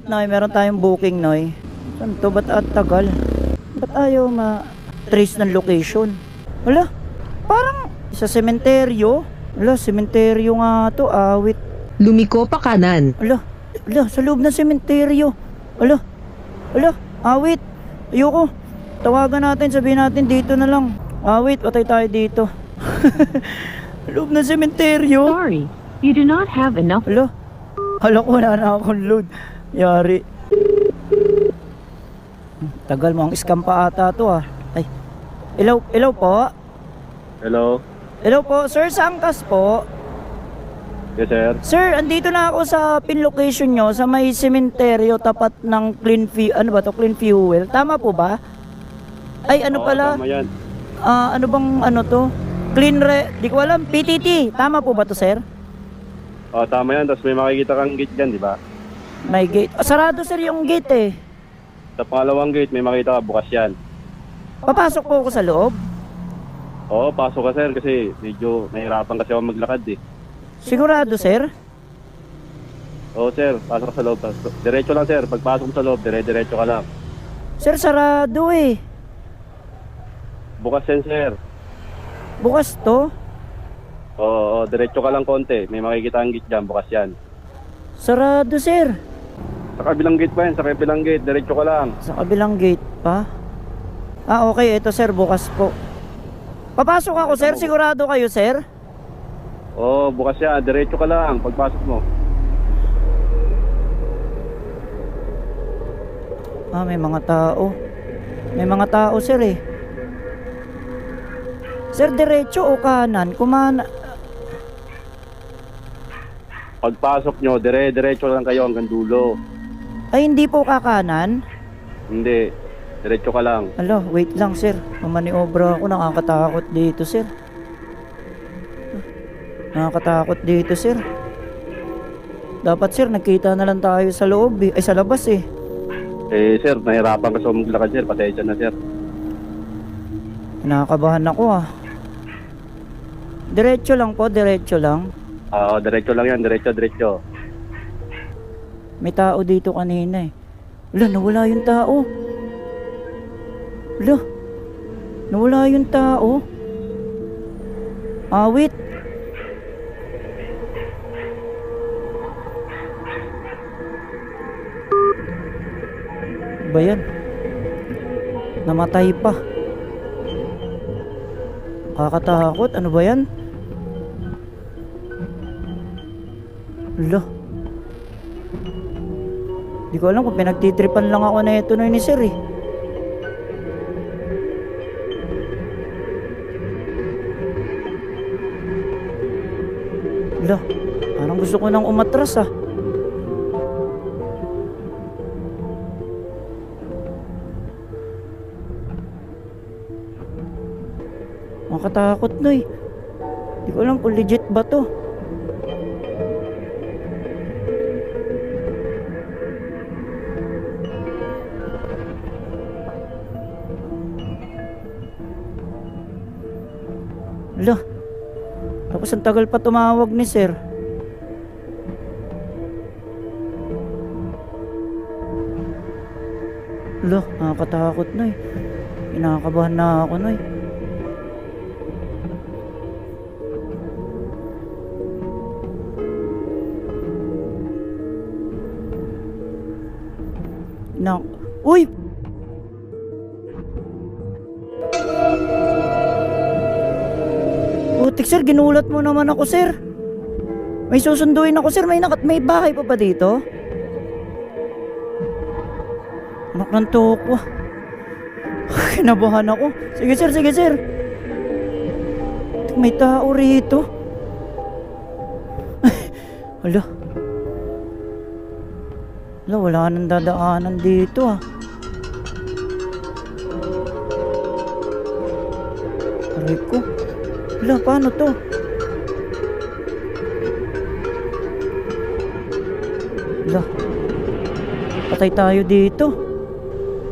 Noy, meron tayong booking, Noy. Saan to? Ba't at tagal? Ba't ayaw ma-trace ng location? Wala, parang sa sementeryo. Wala, sementeryo nga to, awit. Lumiko pa kanan. Wala, sa loob ng sementeryo. Wala, awit. Ayoko. Tawagan natin, sabihin natin dito na lang. Awit, patay tayo dito. Loob ng sementeryo. Sorry, you do not have enough. Hala ko, wala na akong load. Yari. Tagal mo, ang scam pa ata to ah. Ay, hello po. Hello po, sir, sa angkas po. Yes, sir. Sir, andito na ako sa pin location nyo, sa may sementeryo, tapat ng Clean Fuel. Tama po ba? Ay, ano pala? Tama yan. Ano bang to? Di ko alam, PTT. Tama po ba to, sir? Tama yan. Tapos may makikita kang gate dyan, di ba? May gate. Sarado, sir, yung gate eh. Sa pangalawang gate, may makita ka bukas yan. Papasok po ako sa loob. Oo, pasok ka, sir, kasi medyo nahirapan kasi ako maglakad eh. Sigurado, sir? Oo, sir, pasok ka sa loob. Diretso lang, sir. Pagpasok mo sa loob, diretso ka lang. Sir, sarado eh. Bukas yan, sir. Bukas to? Oo, diretso ka lang konti. May makikita kang gate dyan, bukas yan. Sarado, sir. Sa kabilang gate pa yan, sa kabilang gate, diretso ka lang. Sa kabilang gate pa? Okay, ito sir, bukas po. Papasok ako, sir. Sigurado kayo, sir? Oo, bukas yan. Diretso ka lang pagpasok mo. May mga tao. May mga tao, sir eh. Sir, diretso o kanan? Pagpasok nyo, diretso lang kayo hanggang dulo. Ay, hindi po kakanan? Hindi, diretso ka lang. Wait lang, sir. Mamaniobra ako. Nakakatakot dito, sir. Dapat, sir, nagkita na lang tayo sa loob eh. Ay, sa labas eh. Sir, nahirapan kasi ako maglakad, sir. Pasensya na, sir. Nakakabahan ako ah. Diretso lang po, diretso lang. Oo, diretso lang yan, diretso. May tao dito kanina eh. Nawala yung tao. Nawala yung tao. Awit. Ba yan? Namatay pa. Kakatakot, ano ba yan? Di ko alam kung pinagtitripan lang ako na ito na ni sir eh. Parang gusto ko nang umatras ah. Makatakot Noy. Di ko alam kung legit ba to. Tapos ang tagal pa tumawag ni sir. Nakakatakot Noy. Kinakabahan na ako Noy. Uy! Putik sir, ginulat mo naman ako sir. May susunduin ako sir. May bahay pa ba dito? Anak ng toko. Kinabahan ako. Sige sir. May tao rito. Wala nang dadaanan dito ah. Aray ko. Paano to? Patay tayo dito.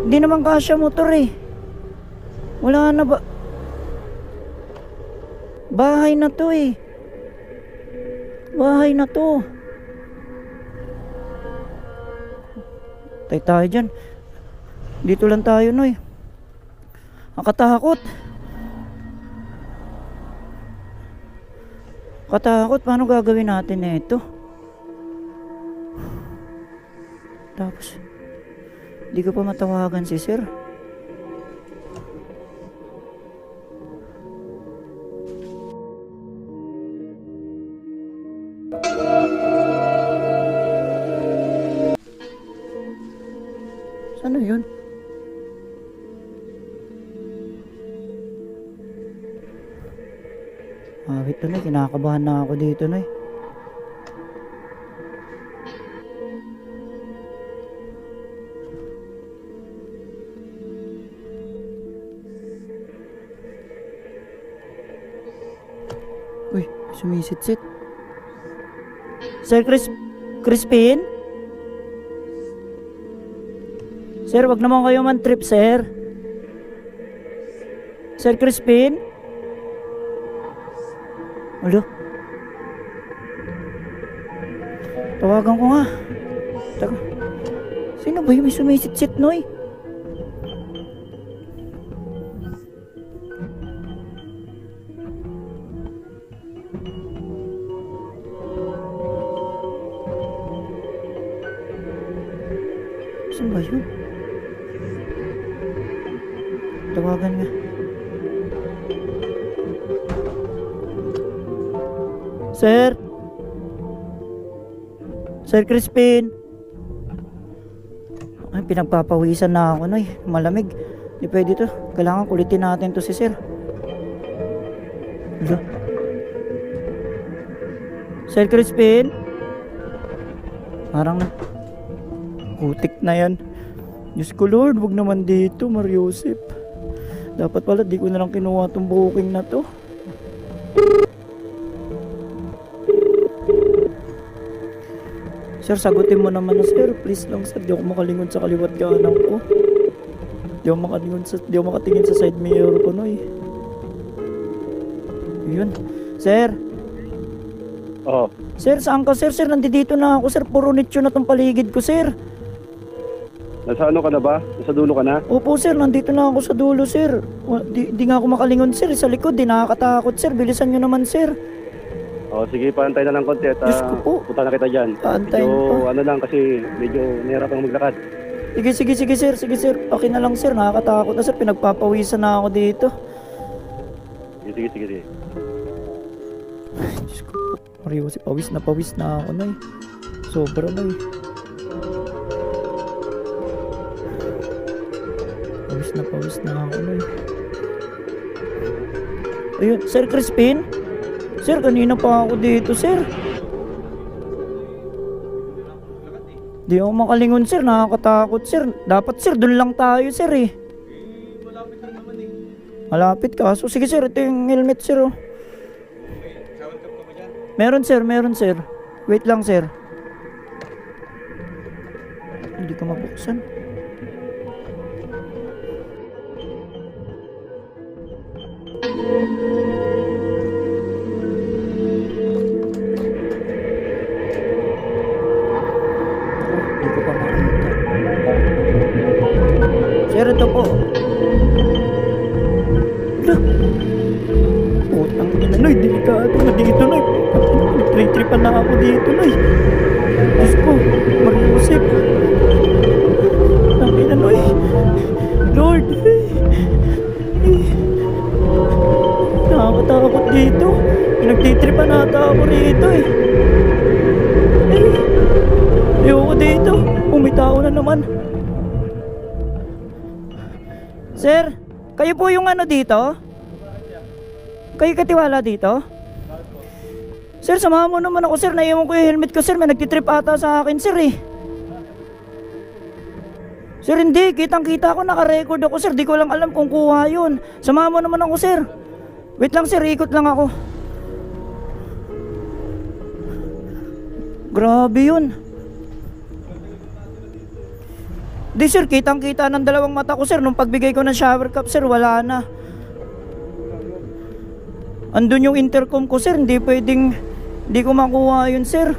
Hindi naman kasya motor eh. Wala na ba? Bahay na to eh. Tayo dyan. Dito lang tayo, Noy. Ang katakot. Katakot, paano gagawin natin ito? Tapos, di ko pa matawagan si sir. Ano yun? Wait to, Noy. Kinakabahan na ako dito, Noy. Uy, sumisit-sit. Sir Crispin? Sir, wag naman kayo man trip, sir. Sir Crispin? Alo? Tawagan ko nga. Taka. Sino ba yung may sumisit-sit, Noy? Saan ba yun? Tawagan nga. Sir? Sir Crispin? Ay, pinagpapawisan na ako, Noy. Malamig. Di pwede to. Kailangan kulitin natin to si Sir. Alo? Sir Crispin? Parang putik na yan. Diyos ko Lord, wag naman dito, Mariusip. Dapat pala di ko na lang kinuha tong booking na to. Sir, sagutin mo naman na, sir. Please lang, sir. Di ako makalingon sa kaliwat kanan ko. Di ako makatingin sa side mirror ko, Noy. Yun. Sir. Oh, Sir, saan ka, sir? Sir, nandito na ako, sir. Puro nicho na tong paligid ko, sir. nasa ano ka na ba? Nasa dulo ka na? Opo, sir. Nandito na ako sa dulo, sir. Di nga ako makalingon, sir. Sa likod, di nakakatakot, sir. Bilisan nyo naman, sir. Oh, sige, paantay na lang konti at Diyos ko po. punta na kita dyan. Paantayin Medyo, pa. ano lang kasi, medyo nahirapan maglakad. Sige, sir. Sige, sir. Okay na lang, sir. Nakakatakot na, sir. Pinagpapawisan na ako dito. Sige. Diyos ko. Mario, si pawis na ako, Noy. Sobra, Noy. Pawis na ako, Noy. Ayun, Sir Crispin? Sir, kanina pa ako dito, sir. Di ako makalingon, sir. Nakakatakot, sir. Dapat, sir, dun lang tayo, sir, eh. Malapit lang naman, eh. Malapit ka. So, sige, sir. Ito yung helmet, sir, oh. Meron, sir. Wait lang, sir. Hindi ko mabuksan. Hindi ko pa makita. Sir, ito po. Hala. Putang ina, Noy. Delikado na dito, Noy. Nag-tripan na ako dito, Noy. Diyos ko, Mariusip. Ang ina, Noy. Lord. Nakakatakot dito. Pinagtitripan nata ako rito, eh. Ayoko dito. Umitaw na naman. Sir, kayo po yung ano dito? Kayo katiwala dito? Sir, samahan mo naman ako, sir. Naiwan ko yung helmet ko, sir. May nagtitrip ata sa akin, sir, eh. Sir, hindi. Kitang-kita ko. Naka-record ako, sir. Di ko lang alam kung kuha yun. Samahan mo naman ako, sir. Wait lang, sir. Ikot lang ako. Grabe yun. Di, sir. Kitang-kita ng dalawang mata ko, sir. Nung pagbigay ko ng shower cup, sir, wala na. Andun yung intercom ko, sir. Hindi pwedeng... Hindi ko makuha yun, sir.